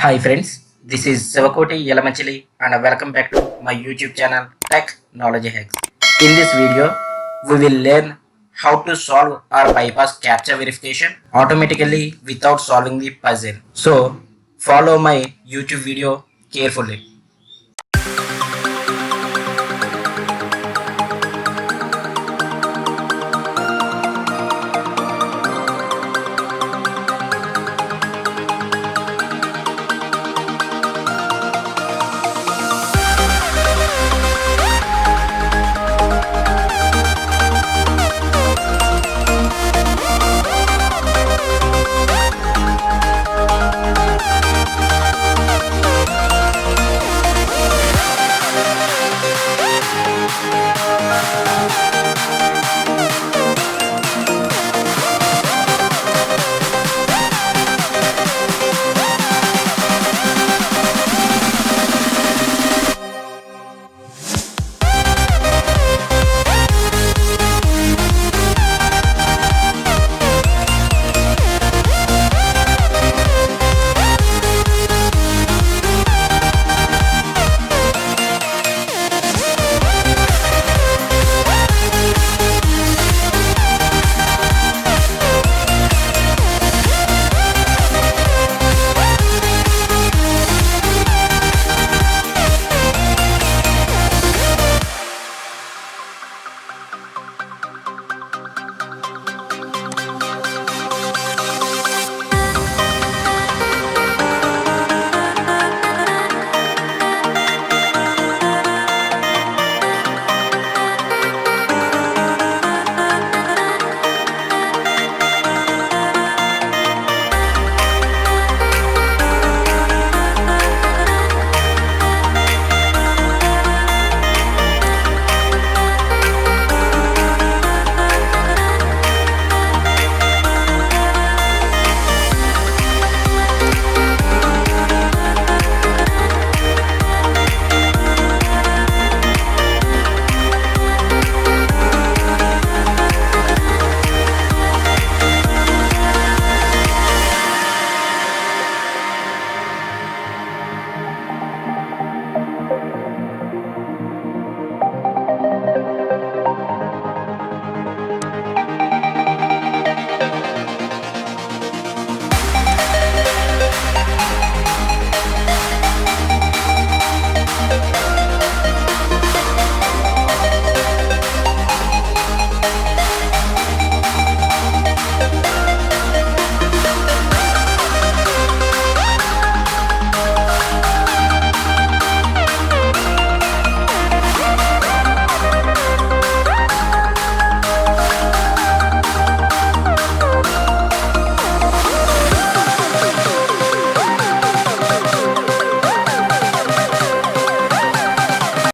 Hi friends, this is Sivakoti Yelamachili and welcome back to my YouTube channel Technology Hacks. In this video, we will learn how to solve or bypass captcha verification automatically without solving the puzzle. So, follow my YouTube video carefully.